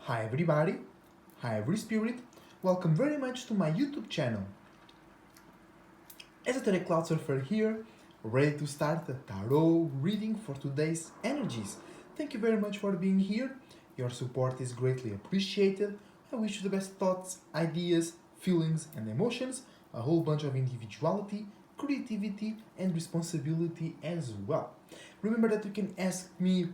Hi everybody, hi every spirit, welcome very much to my YouTube channel. EsotericCloudSurfer here, ready to start the tarot reading for today's energies. Thank you very much for being here, your support is greatly appreciated. I wish you the best thoughts, ideas, feelings and emotions, a whole bunch of individuality, creativity and responsibility as well. Remember that you can ask me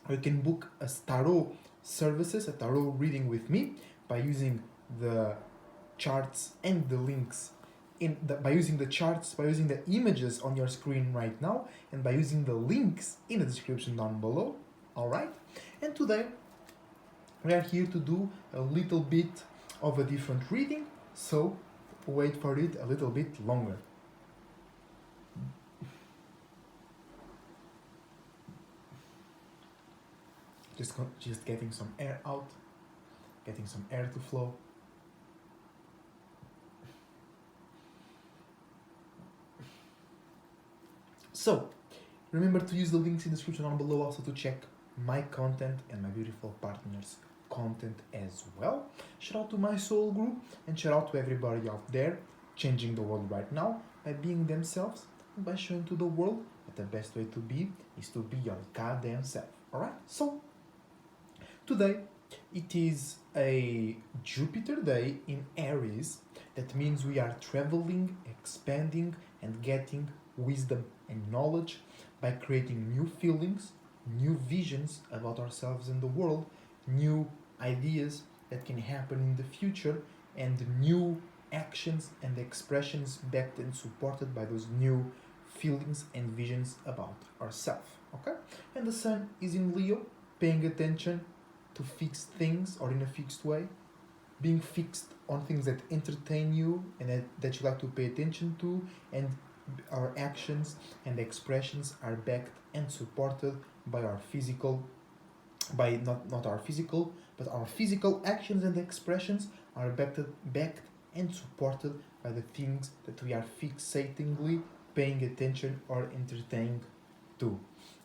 or you can book a tarot services, a tarot reading with me by using the charts and the links by using the charts, by using the images on your screen right now, and by using the links in the description down below. All right. And today we are here to do a little bit of a different reading, so wait for it a little bit longer. Just getting some air out, getting some air to flow. So, remember to use the links in the description down below also to check my content and my beautiful partners' content as well. Shout out to my soul group and shout out to everybody out there changing the world right now by being themselves and by showing to the world that the best way to be is to be your goddamn self. Alright? So, today it is a Jupiter day in Aries. That means we are traveling, expanding, and getting wisdom and knowledge by creating new feelings, new visions about ourselves and the world, new ideas that can happen in the future, and new actions and expressions backed and supported by those new feelings and visions about ourselves. Okay? And the sun is in Leo, paying attention to fixed things or in a fixed way, being fixed on things that entertain you and that you like to pay attention to, and our actions and expressions are backed and supported by our physical, by not our physical, but our physical actions and expressions are backed and supported by the things that we are fixatingly paying attention or entertaining to.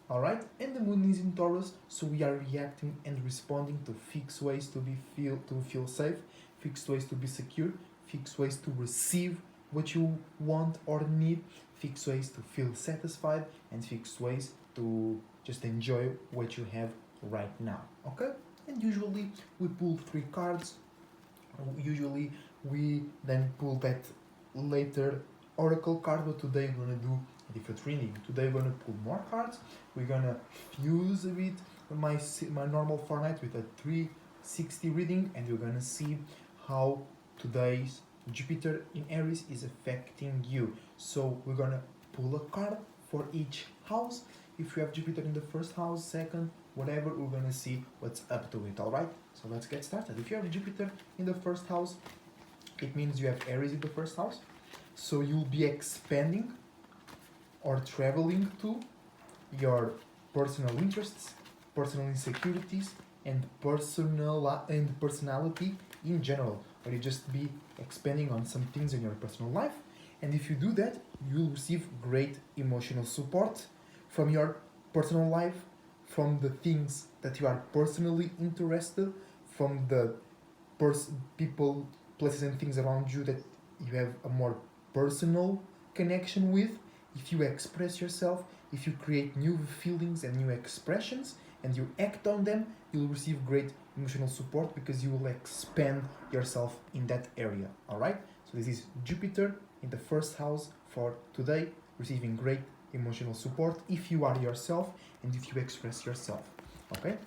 Alright, and the moon is in Taurus, so we are reacting and responding to fixed ways to feel safe, fixed ways to be secure, fixed ways to receive what you want or need, fixed ways to feel satisfied, and fixed ways to just enjoy what you have right now. Okay? And usually we pull 3 cards. Usually we then pull that later oracle card, but today we're gonna do a different reading. Today we're gonna pull more cards. We're gonna fuse a bit my normal format with a 360 reading, and we're gonna see how today's Jupiter in Aries is affecting you. So we're gonna pull a card for each house. If you have Jupiter in the first house, second, whatever, we're gonna see what's up to it. Alright? So let's get started. If you have Jupiter in the first house, it means you have Aries in the first house. So you'll be expanding or traveling to your personal interests, personal insecurities, and personality in general, or you just be expanding on some things in your personal life. And if you do that, you'll receive great emotional support from your personal life, from the things that you are personally interested, from the people, places and things around you that you have a more personal connection with. If you express yourself, if you create new feelings and new expressions and you act on them, you'll receive great emotional support because you will expand yourself in that area. Alright? So this is Jupiter in the first house for today, receiving great emotional support if you are yourself and if you express yourself. Okay?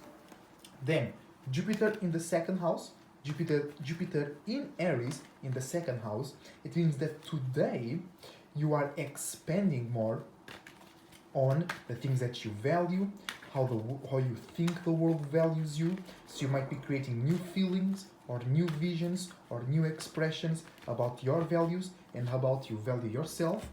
Then Jupiter in the second house, Jupiter in Aries in the second house, it means that today you are expanding more on the things that you value, how you think the world values you. So you might be creating new feelings or new visions or new expressions about your values and how about you value yourself.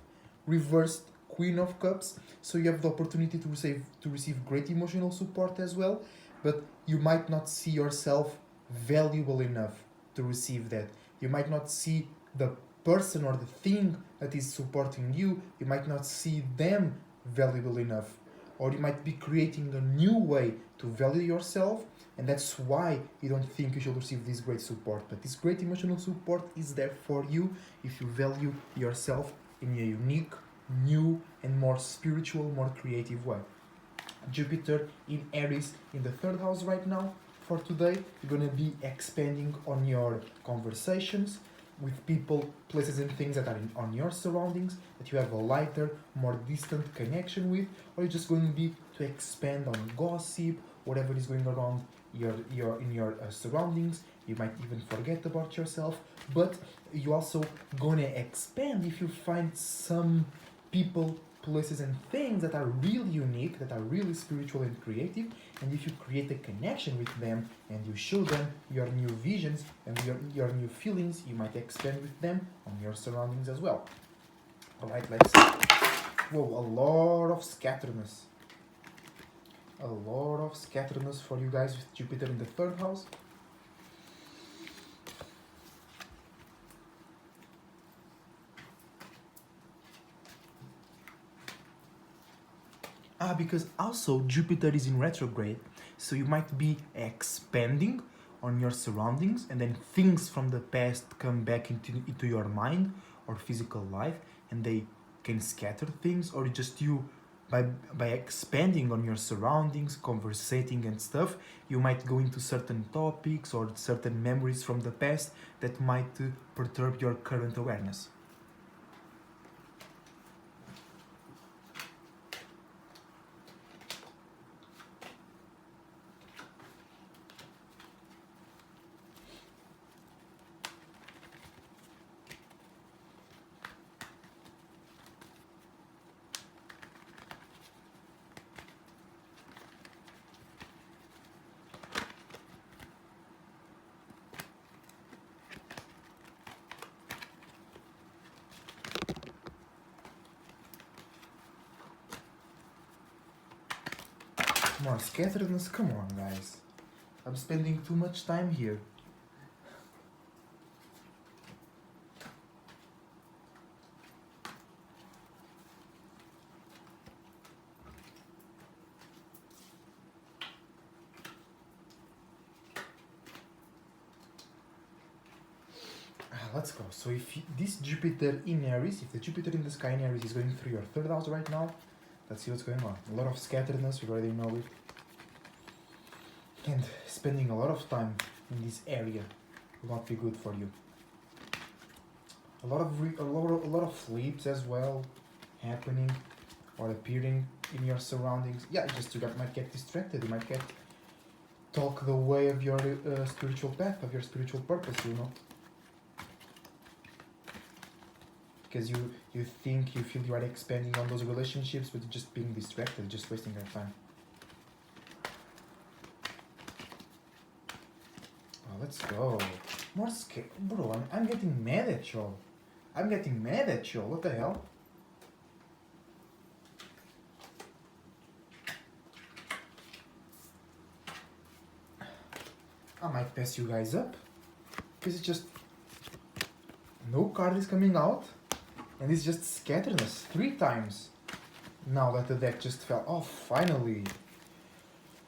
Reversed Queen of Cups, so you have the opportunity to receive great emotional support as well, but you might not see yourself valuable enough to receive that. You might not see the person or the thing that is supporting you, you might not see them valuable enough or you might be creating a new way to value yourself, and that's why you don't think you should receive this great support. But this great emotional support is there for you if you value yourself in a unique, new, and more spiritual, more creative way. Jupiter in Aries in the third house right now. For today, you're going to be expanding on your conversations with people, places, and things that are on your surroundings, that you have a lighter, more distant connection with, or you're just going to be to expand on gossip, whatever is going around your surroundings. You might even forget about yourself, but you also gonna expand if you find some people, places, and things that are really unique, that are really spiritual and creative, and if you create a connection with them and you show them your new visions and your new feelings, you might expand with them on your surroundings as well. Alright, let's see. Whoa, a lot of scatteredness. A lot of scatteredness for you guys with Jupiter in the third house. Because also Jupiter is in retrograde, so you might be expanding on your surroundings, and then things from the past come back into your mind or physical life, and they can scatter things, or just you by expanding on your surroundings, conversating and stuff, you might go into certain topics or certain memories from the past that might perturb your current awareness. More scatteredness? Come on, guys. I'm spending too much time here. Let's go. So if this Jupiter in Aries, if the Jupiter in the sky in Aries is going through your third house right now, let's see what's going on. A lot of scatteredness, we already know it. And spending a lot of time in this area will not be good for you. A lot of flips as well happening or appearing in your surroundings. Yeah, might get distracted. You might get talk the way of your spiritual path, of your spiritual purpose, you know. Because you think, you feel you are expanding on those relationships, but just being distracted, just wasting your time. Oh, let's go. More bro, I'm getting mad at y'all. What the hell? I might pass you guys up. Because it's just... no card is coming out. And it's just scatteredness 3 times. Now that the deck just fell off, finally.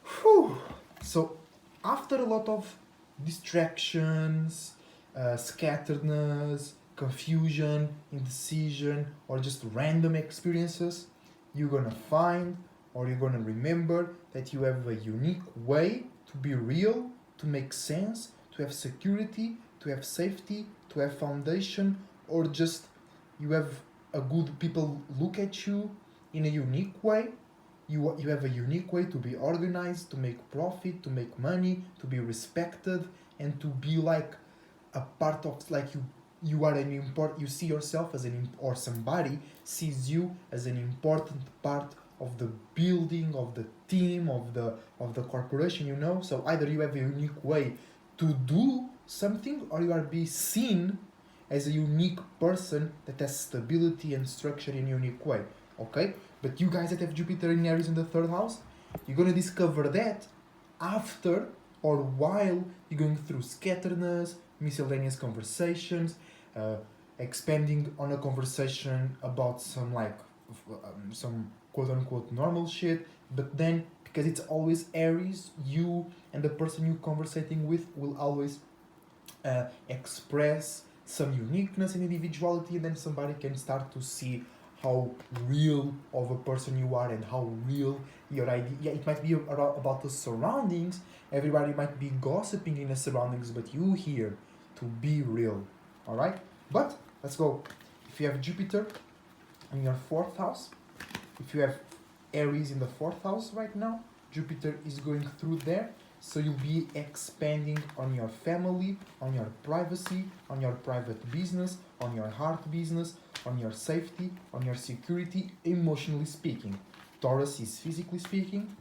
Whew. So, after a lot of distractions, scatteredness, confusion, indecision, or just random experiences, you're gonna find, or you're gonna remember, that you have a unique way to be real, to make sense, to have security, to have safety, to have foundation, or just you have a good people look at you in a unique way. You have a unique way to be organized, to make profit, to make money, to be respected, and to be like a part of, like you are an important, you see yourself as or somebody sees you as an important part of the building, of the team, of the corporation, you know. So either you have a unique way to do something, or you are be seen as a unique person that has stability and structure in a unique way, okay? But you guys that have Jupiter in Aries in the third house, you're gonna discover that after or while you're going through scatteredness, miscellaneous conversations, expanding on a conversation about some some quote-unquote normal shit, But then, because it's always Aries, you and the person you're conversating with will always express some uniqueness and individuality, and then somebody can start to see how real of a person you are and how real your idea. Yeah, it might be about the surroundings. Everybody might be gossiping in the surroundings, but you here to be real. All right. But let's go. If you have Jupiter in your fourth house, if you have Aries in the fourth house right now, Jupiter is going through there. So you'll be expanding on your family, on your privacy, on your private business, on your heart business, on your safety, on your security, emotionally speaking. Taurus is physically speaking,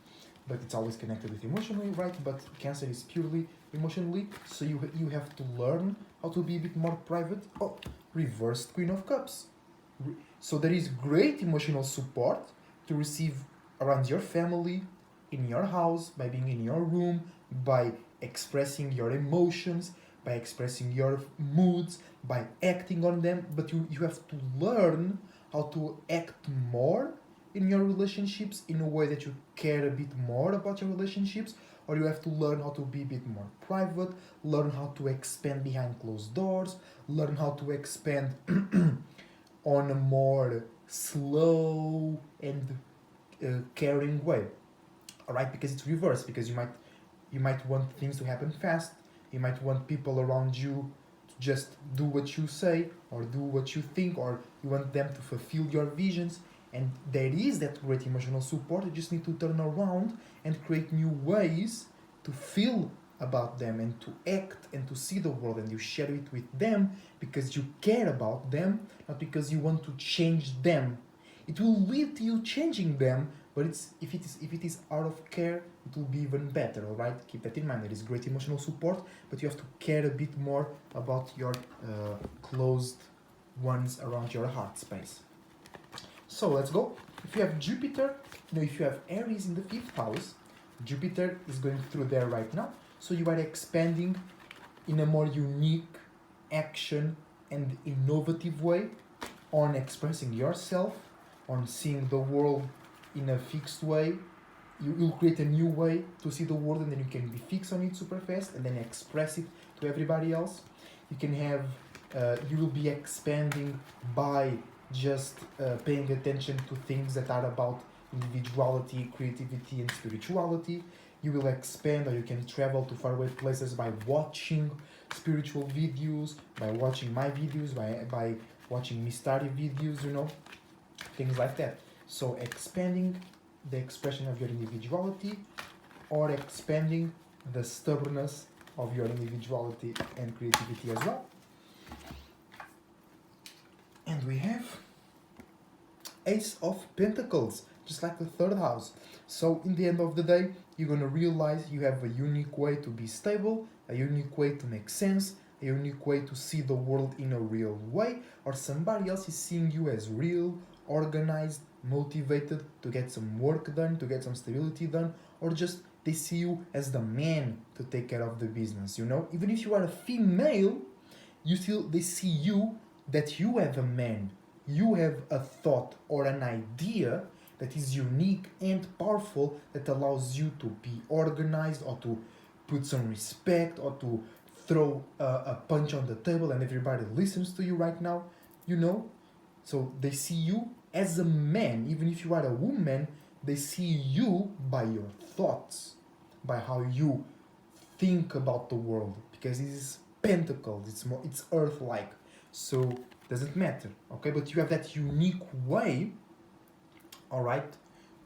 but it's always connected with emotionally, right? But Cancer is purely emotionally. So you have to learn how to be a bit more private. Oh, reversed Queen of Cups. So there is great emotional support to receive around your family, in your house, by being in your room, by expressing your emotions, by expressing your moods, by acting on them. But you have to learn how to act more in your relationships in a way that you care a bit more about your relationships, or you have to learn how to be a bit more private, learn how to expand behind closed doors, learn how to expand on a more slow and caring way. All right, because it's reversed, because you might want things to happen fast, you might want people around you to just do what you say or do what you think, or you want them to fulfill your visions. And there is that great emotional support. You just need to turn around and create new ways to feel about them and to act and to see the world, and you share it with them because you care about them, not because you want to change them. It will lead to you changing them, but if it is out of care, it will be even better. All right, keep that in mind. There is great emotional support, but you have to care a bit more about your closed ones around your heart space. So let's go. If you have Jupiter, if you have Aries in the fifth house, Jupiter is going through there right now. So you are expanding in a more unique, action and innovative way on expressing yourself, on seeing the world in a fixed way. You'll create a new way to see the world, and then you can be fixed on it super fast and then express it to everybody else. You can have, you will be expanding by just paying attention to things that are about individuality, creativity, and spirituality. You will expand, or you can travel to faraway places by watching spiritual videos, by watching my videos, by watching Mistari videos, things like that. So expanding the expression of your individuality, or expanding the stubbornness of your individuality and creativity as well. And we have Ace of Pentacles, just like the third house. So in the end of the day, you're going to realize you have a unique way to be stable, a unique way to make sense, a unique way to see the world in a real way, or somebody else is seeing you as real, organized, motivated to get some work done, to get some stability done, or just they see you as the man to take care of the business. Even if you are a female, they see you that you have a man, you have a thought or an idea that is unique and powerful, that allows you to be organized, or to put some respect, or to throw a punch on the table and everybody listens to you right now. So they see you as a man. Even if you are a woman, they see you by your thoughts, by how you think about the world, because it is pentacles, it's earth-like, so doesn't matter. Okay, but you have that unique way, all right,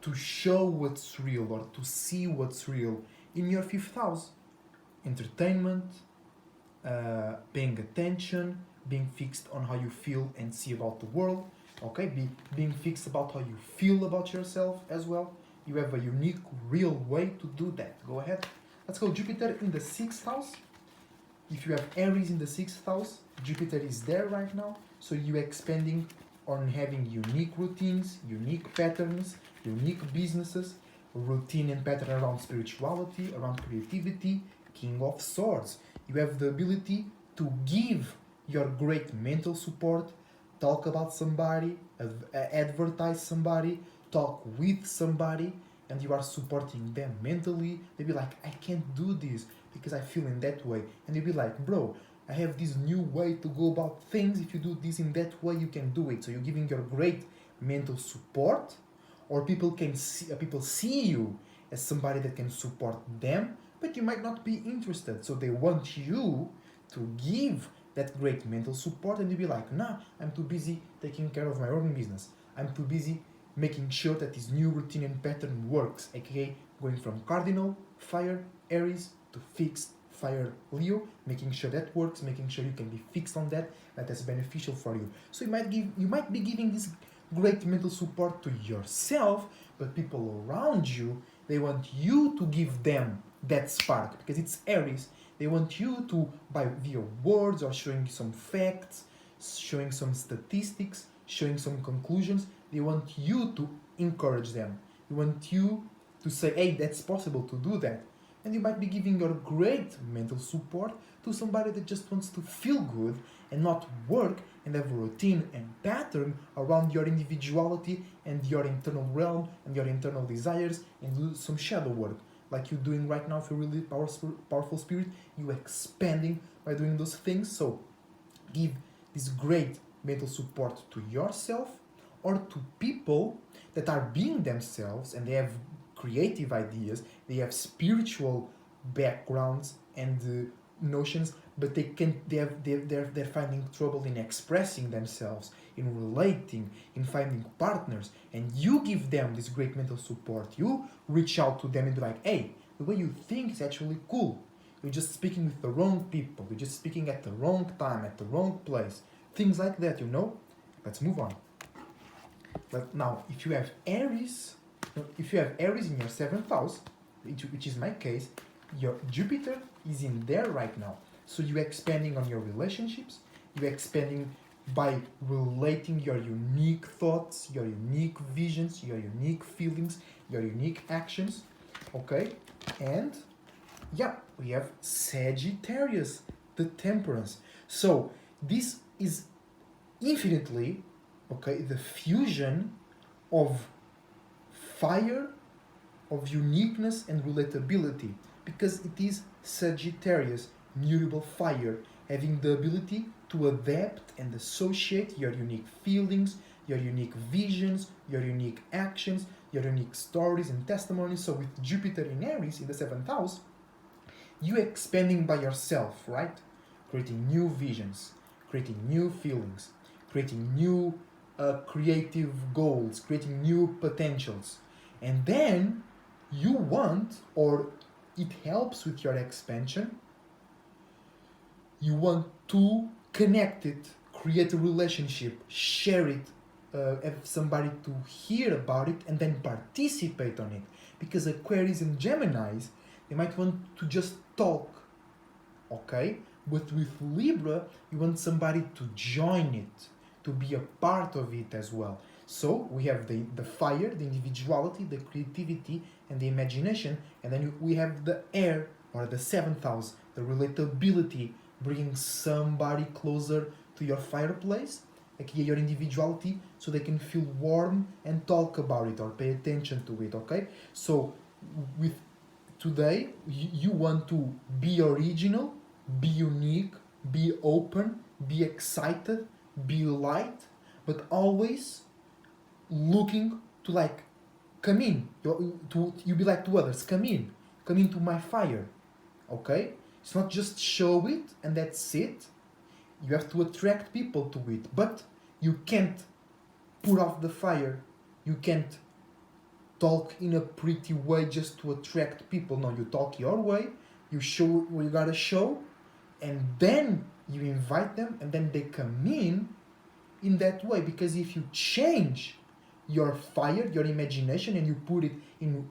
to show what's real, or to see what's real in your fifth house. Entertainment, paying attention, being fixed on how you feel and see about the world. Okay, being fixed about how you feel about yourself as well. You have a unique, real way to do that. Go ahead. Let's go. Jupiter in the sixth house. If you have Aries in the sixth house, Jupiter is there right now. So you're expanding on having unique routines, unique patterns, unique businesses, routine and pattern around spirituality, around creativity. King of Swords. You have the ability to give your great mental support, talk about somebody, advertise somebody, talk with somebody, and you are supporting them mentally, they'll be like, I can't do this because I feel in that way. And you'll be like, bro, I have this new way to go about things. If you do this in that way, you can do it. So you're giving your great mental support, or people see you as somebody that can support them, but you might not be interested. So they want you to give that great mental support, and you'll be like, nah, I'm too busy taking care of my own business. I'm too busy making sure that this new routine and pattern works, aka going from cardinal, fire, Aries, to fixed, fire, Leo, making sure that works, making sure you can be fixed on that, that's beneficial for you. So you might be giving this great mental support to yourself, but people around you, they want you to give them that spark, because it's Aries. They want you to, by via words or showing some facts, showing some statistics, showing some conclusions, they want you to encourage them. They want you to say, hey, that's possible to do that. And you might be giving your great mental support to somebody that just wants to feel good and not work and have a routine and pattern around your individuality and your internal realm and your internal desires, and do some shadow work like you're doing right now. If you're really powerful spirit, you expanding by doing those things. So give this great mental support to yourself or to people that are being themselves, and they have creative ideas, they have spiritual backgrounds and notions, but they're finding trouble in expressing themselves, in relating, in finding partners, and you give them this great mental support. You reach out to them and be like, hey, the way you think is actually cool. You're just speaking with the wrong people. You're just speaking at the wrong time, at the wrong place. Things like that, you know? Let's move on. But now, if you have Aries in your 7th house, which is my case, your Jupiter is in there right now. So you're expanding on your relationships, you're expanding by relating your unique thoughts, your unique visions, your unique feelings, your unique actions, okay? And yeah, we have Sagittarius, the Temperance. So this is infinitely, okay, the fusion of fire, of uniqueness and relatability, because it is Sagittarius, mutable fire, having the ability to adapt and associate your unique feelings, your unique visions, your unique actions, your unique stories and testimonies. So with Jupiter in Aries in the 7th house, you expanding by yourself, right? Creating new visions, creating new feelings, creating new creative goals, creating new potentials. And then you want, or it helps with your expansion, you want to connect it, create a relationship, share it, have somebody to hear about it and then participate on it. Because Aquarius and Geminis, they might want to just talk, okay? But with Libra, you want somebody to join it, to be a part of it as well. So we have the fire, the individuality, the creativity, and the imagination, and then we have the air, or the 7th house, the relatability, bringing somebody closer to your fireplace, like your individuality, so they can feel warm and talk about it or pay attention to it, okay? So with today, you want to be original, be unique, be open, be excited, be light, but always looking to like, come in, you be like to others, come into my fire, okay? It's not just show it and that's it. You have to attract people to it, but you can't put off the fire. You can't talk in a pretty way just to attract people. No, you talk your way, you show what you gotta show, and then you invite them, and then they come in that way. Because if you change your fire, your imagination, and you put it in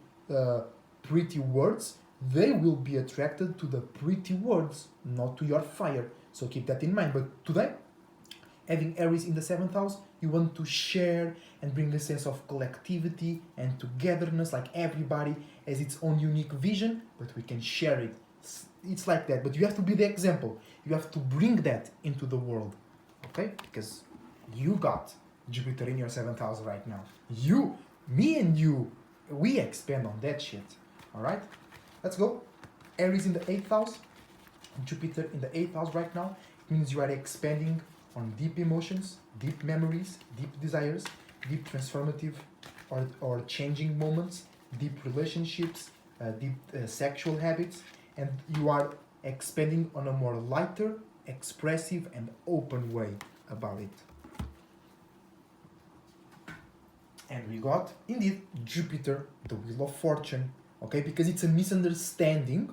pretty words, they will be attracted to the pretty words, not to your fire. So keep that in mind. But today, having Aries in the 7th house, you want to share and bring a sense of collectivity and togetherness, like everybody has its own unique vision, but we can share it. It's like that, but you have to be the example. You have to bring that into the world, okay? Because you got Jupiter in your 7th house right now. Me and you we expand on that shit. Alright? Let's go. Aries in the 8th house, Jupiter in the 8th house right now. It means you are expanding on deep emotions, deep memories, deep desires, deep transformative or changing moments, deep relationships, deep sexual habits, and you are expanding on a more lighter, expressive, and open way about it. And we got, indeed, Jupiter, the Wheel of Fortune, okay? Because it's a misunderstanding,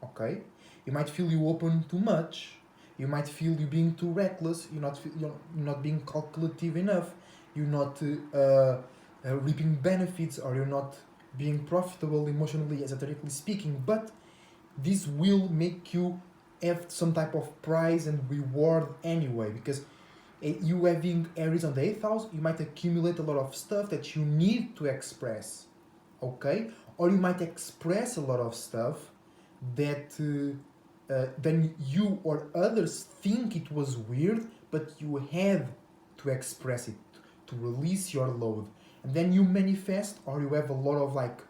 okay? You might feel you open too much. You might feel you being too reckless. You're not being calculative enough. You're not reaping benefits, or you're not being profitable emotionally, esoterically speaking. But this will make you have some type of prize and reward anyway, because you having Aries on the 8th house, you might accumulate a lot of stuff that you need to express, okay? Or you might express a lot of stuff that then you or others think it was weird, but you had to express it, to release your load. And then you manifest, or you have a lot of like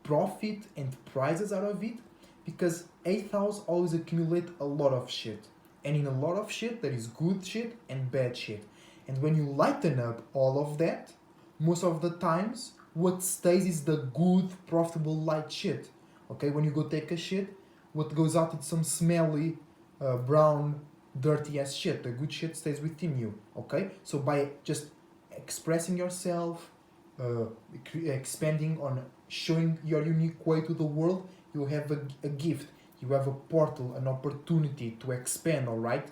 profit and prizes out of it, because 8th house always accumulate a lot of shit. And in a lot of shit, there is good shit and bad shit. And when you lighten up all of that, most of the times, what stays is the good, profitable, light shit. Okay, when you go take a shit, what goes out is some smelly, brown, dirty ass shit. The good shit stays within you. Okay, so by just expressing yourself, expanding on showing your unique way to the world, you have a gift. You have a portal, an opportunity to expand, alright?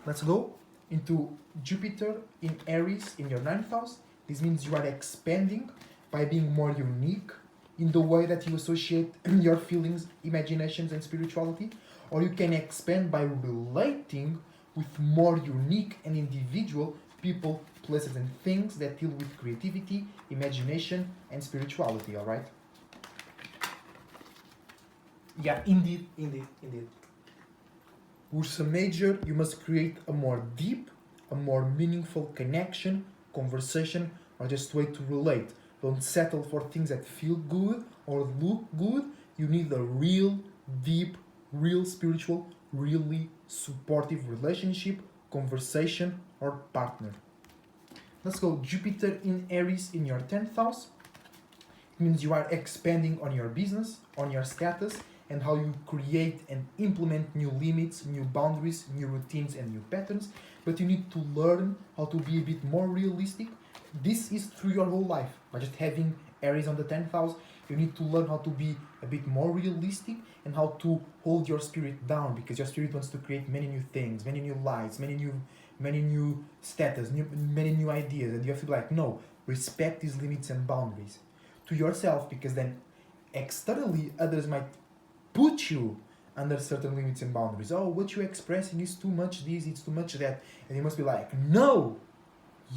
Let's go into Jupiter in Aries in your 9th house. This means you are expanding by being more unique in the way that you associate your feelings, imaginations, and spirituality. Or you can expand by relating with more unique and individual people, places, and things that deal with creativity, imagination, and spirituality, alright? Yeah, indeed. Ursa Major, you must create a more deep, a more meaningful connection, conversation, or just way to relate. Don't settle for things that feel good or look good. You need a real, deep, real spiritual, really supportive relationship, conversation, or partner. Let's go. Jupiter in Aries in your 10th house. It means you are expanding on your business, on your status, and how you create and implement new limits, new boundaries, new routines, and new patterns. But you need to learn how to be a bit more realistic. This is through your whole life. By just having Aries on the 10th house, you need to learn how to be a bit more realistic and how to hold your spirit down, because your spirit wants to create many new things, many new lights, many new status, many new ideas. And you have to be like, no, respect these limits and boundaries to yourself, because then externally others might put you under certain limits and boundaries. Oh, what you're expressing is too much this, it's too much that. And you must be like, no,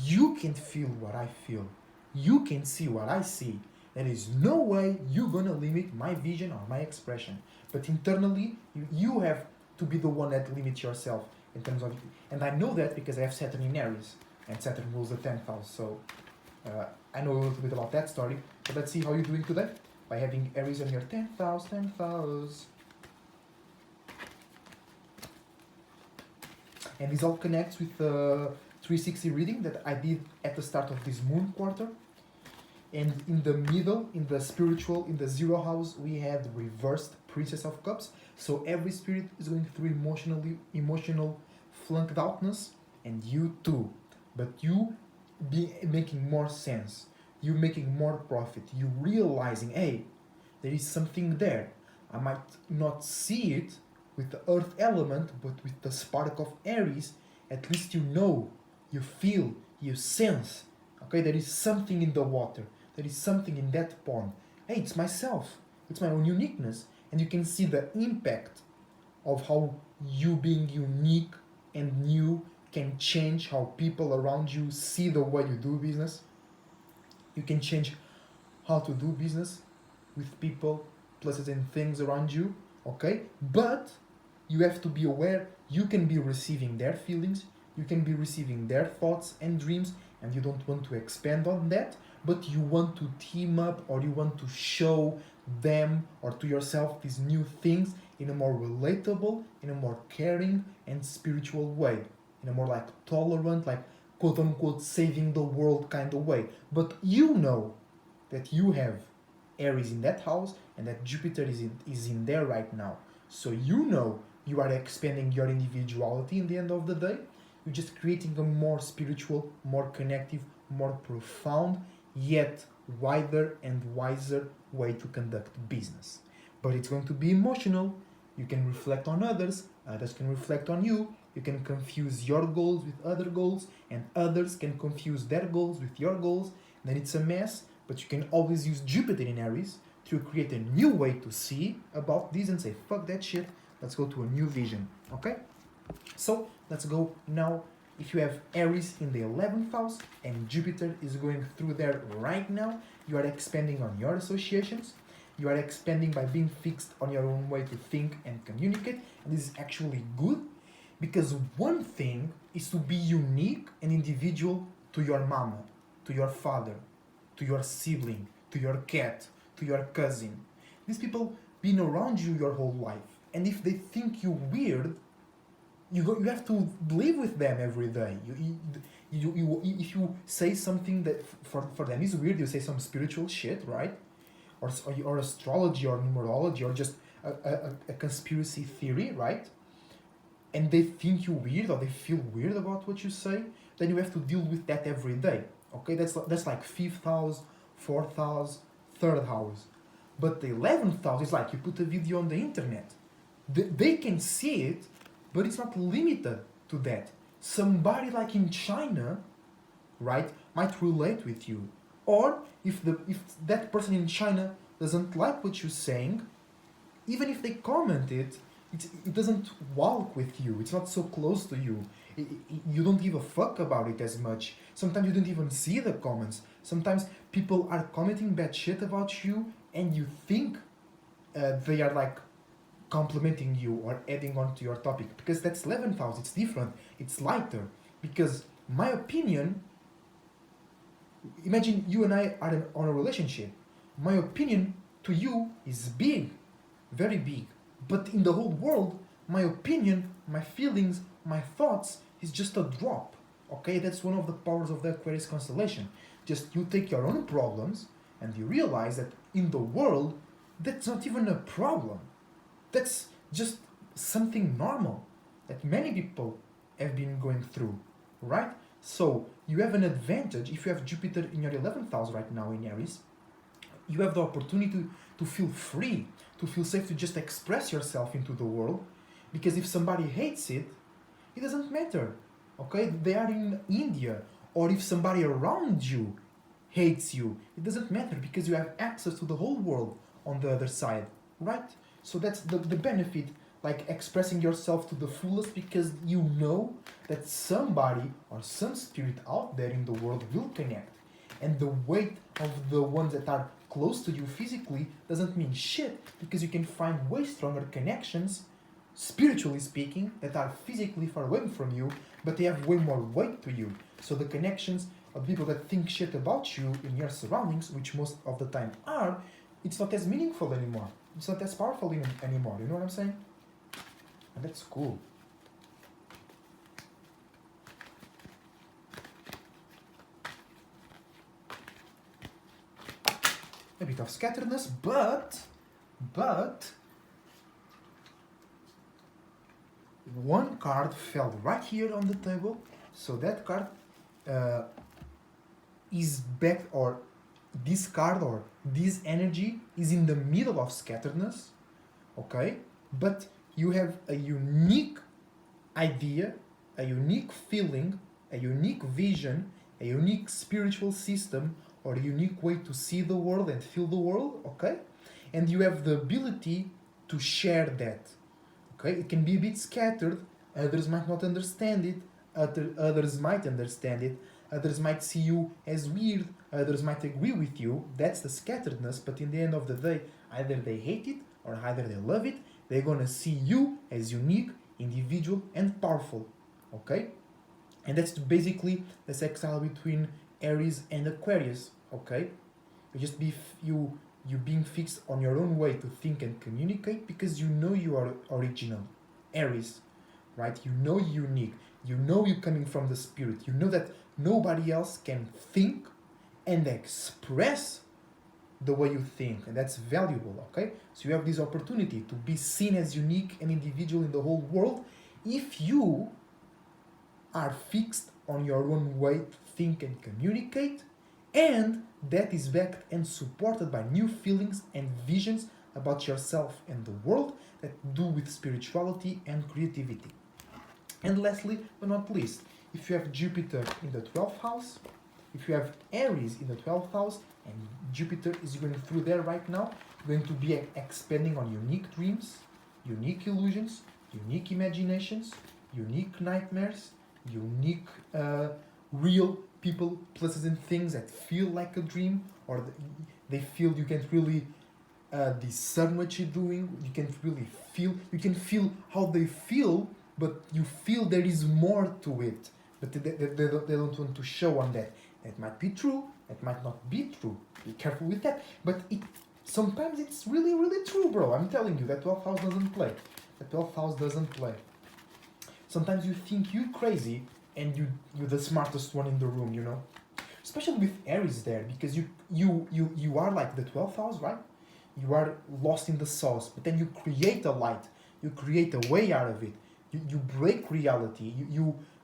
you can feel what I feel. You can see what I see. There is no way you're gonna limit my vision or my expression. But internally, you have to be the one that limits yourself in terms of, and I know that because I have Saturn in Aries, and Saturn rules the 10th house. So I know a little bit about that story. But let's see how you're doing today by having Aries on your 10th house, 10th house. And this all connects with the 360 reading that I did at the start of this moon quarter. And in the middle, in the spiritual, in the 0 house, we had reversed Princess of Cups. So every spirit is going through emotional flunked outness, and you too. But you be making more sense. You making more profit. You realizing, hey, there is something there. I might not see it with the earth element, but with the spark of Aries, at least you know, you feel, you sense. Okay, there is something in the water. There is something in that pond. Hey, it's myself. It's my own uniqueness. And you can see the impact of how you being unique and new can change how people around you see the way you do business. You can change how to do business with people, places, and things around you. Okay? But you have to be aware you can be receiving their feelings, you can be receiving their thoughts and dreams, and you don't want to expand on that, but you want to team up, or you want to show them or to yourself these new things in a more relatable, in a more caring and spiritual way, in a more like tolerant, like quote unquote saving the world kind of way. But you know that you have Aries in that house and that Jupiter is in there right now. So you know you are expanding your individuality in the end of the day. You're just creating a more spiritual, more connective, more profound, yet wider and wiser way to conduct business. But it's going to be emotional. You can reflect on others, others can reflect on you. You can confuse your goals with other goals, and others can confuse their goals with your goals. Then it's a mess, but you can always use Jupiter in Aries to create a new way to see about this and say, fuck that shit, let's go to a new vision, okay? So let's go now. If you have Aries in the 11th house and Jupiter is going through there right now, you are expanding on your associations. You are expanding by being fixed on your own way to think and communicate. And this is actually good, because one thing is to be unique and individual to your mama, to your father, to your sibling, to your cat, to your cousin. These people been around you your whole life. And if they think you weird, you have to live with them every day. If you say something that for them is weird, you say some spiritual shit, right? Or astrology or numerology or just a conspiracy theory, right? And they think you weird or they feel weird about what you say, then you have to deal with that every day. Okay, that's like 5th house, 4th house, 3rd house. But the 11th house is like you put a video on the internet. They can see it, but it's not limited to that. Somebody like in China, right, might relate with you. Or if that person in China doesn't like what you're saying, even if they comment it doesn't walk with you. It's not so close to you. You don't give a fuck about it as much. Sometimes you don't even see the comments. Sometimes people are commenting bad shit about you and you think they are like complimenting you or adding on to your topic, because that's 11th house. It's different. It's lighter. Because my opinion, imagine you and I are on a relationship. My opinion to you is big, very big. But in the whole world, my opinion, my feelings, my thoughts is just a drop. Okay, that's one of the powers of the Aquarius constellation. Just you take your own problems and you realize that in the world, that's not even a problem. That's just something normal that many people have been going through, right? So you have an advantage if you have Jupiter in your 11th house right now in Aries. You have the opportunity to feel free, to feel safe to just express yourself into the world, because if somebody hates it, it doesn't matter, okay? They are in India, or if somebody around you hates you, it doesn't matter, because you have access to the whole world on the other side, right? So that's the benefit, like expressing yourself to the fullest, because you know that somebody or some spirit out there in the world will connect. And the weight of the ones that are close to you physically doesn't mean shit, because you can find way stronger connections, spiritually speaking, that are physically far away from you, but they have way more weight to you. So the connections of people that think shit about you in your surroundings, which most of the time are, it's not as meaningful anymore. It's not as powerful anymore. You know what I'm saying? And that's cool. A bit of scatteredness, but one card fell right here on the table, so that card is back, or this card or this energy is in the middle of scatteredness, okay? But you have a unique idea, a unique feeling, a unique vision, a unique spiritual system, or a unique way to see the world and feel the world, okay? And you have the ability to share that, okay? It can be a bit scattered, others might not understand it, others might understand it, others might see you as weird, others might agree with you. That's the scatteredness, but in the end of the day, either they hate it or either they love it. They're gonna see you as unique, individual, and powerful, okay? And that's basically the sextile between Aries and Aquarius, okay? You just you being fixed on your own way to think and communicate because you know you are original. Aries, right? You know you're unique. You know you're coming from the spirit. You know that nobody else can think and express the way you think, and that's valuable, okay? So you have this opportunity to be seen as unique and individual in the whole world if you are fixed on your own way to think and communicate, and that is backed and supported by new feelings and visions about yourself and the world that do with spirituality and creativity. And lastly, but not least, if you have Jupiter in the 12th house, if you have Aries in the 12th house, and Jupiter is going through there right now, going to be expanding on unique dreams, unique illusions, unique imaginations, unique nightmares, unique real people, places and things that feel like a dream, or they feel you can't really discern what you're doing, you can't really feel, you can feel how they feel, but you feel there is more to it, but they don't want to show on that. It might be true, it might not be true. Be careful with that. But sometimes it's really, really true, bro. I'm telling you, that 12th house doesn't play. The 12th house doesn't play. Sometimes you think you're crazy and you're the smartest one in the room, you know? Especially with Aries there, because you are like the 12th house, right? You are lost in the sauce, but then you create a light. You create a way out of it. You break reality.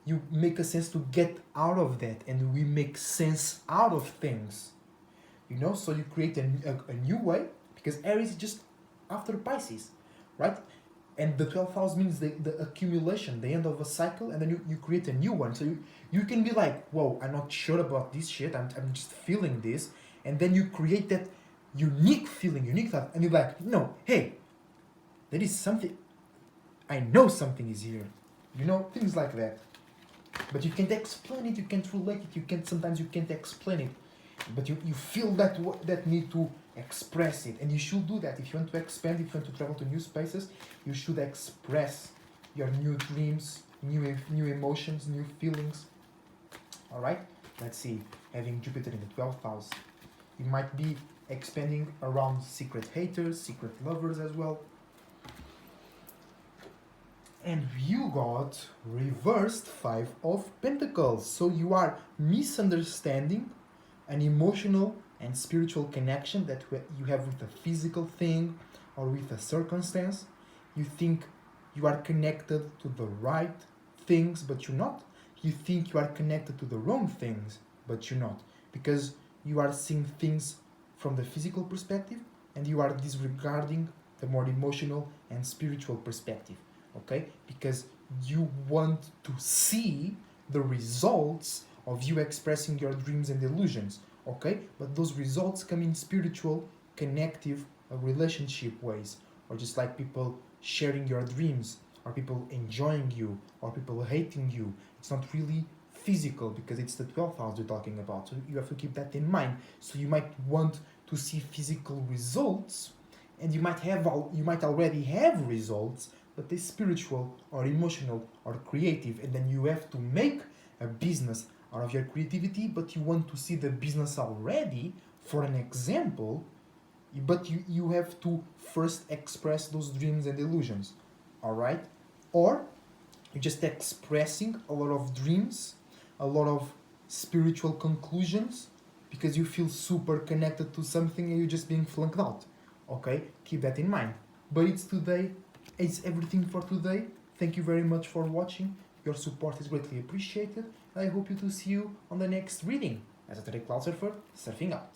You make a sense to get out of that, and we make sense out of things, you know. So you create a new way, because Aries is just after Pisces, right? And the 12th house means the accumulation, the end of a cycle, and then you create a new one. So you can be like, whoa, I'm not sure about this shit, I'm just feeling this, and then you create that unique feeling, unique thought, and you're like, no, hey, there is something, I know something is here, you know, things like that. But you can't explain it, you can't relate it, sometimes you can't explain it, but you feel that need to express it, and you should do that. If you want to expand, if you want to travel to new spaces, you should express your new dreams, new emotions, new feelings. All right, let's see. Having Jupiter in the 12th house, you might be expanding around secret haters, secret lovers as well. And you got reversed 5 of Pentacles. So you are misunderstanding an emotional and spiritual connection that you have with a physical thing or with a circumstance. You think you are connected to the right things, but you're not. You think you are connected to the wrong things, but you're not. Because you are seeing things from the physical perspective and you are disregarding the more emotional and spiritual perspective. Okay? Because you want to see the results of you expressing your dreams and illusions. Okay? But those results come in spiritual, connective, relationship ways. Or just like people sharing your dreams, or people enjoying you, or people hating you. It's not really physical because it's the 12th house we're talking about. So you have to keep that in mind. So you might want to see physical results, and you might already have results, but they're spiritual or emotional or creative, and then you have to make a business out of your creativity, but you want to see the business already. For an example, but you have to first express those dreams and illusions. All right? Or you're just expressing a lot of dreams, a lot of spiritual conclusions, because you feel super connected to something and you're just being flunked out. Okay? Keep that in mind. But it's everything for today. Thank you very much for watching. Your support is greatly appreciated. I hope to see you on the next reading. EsotericCloudSurfer, surfing out.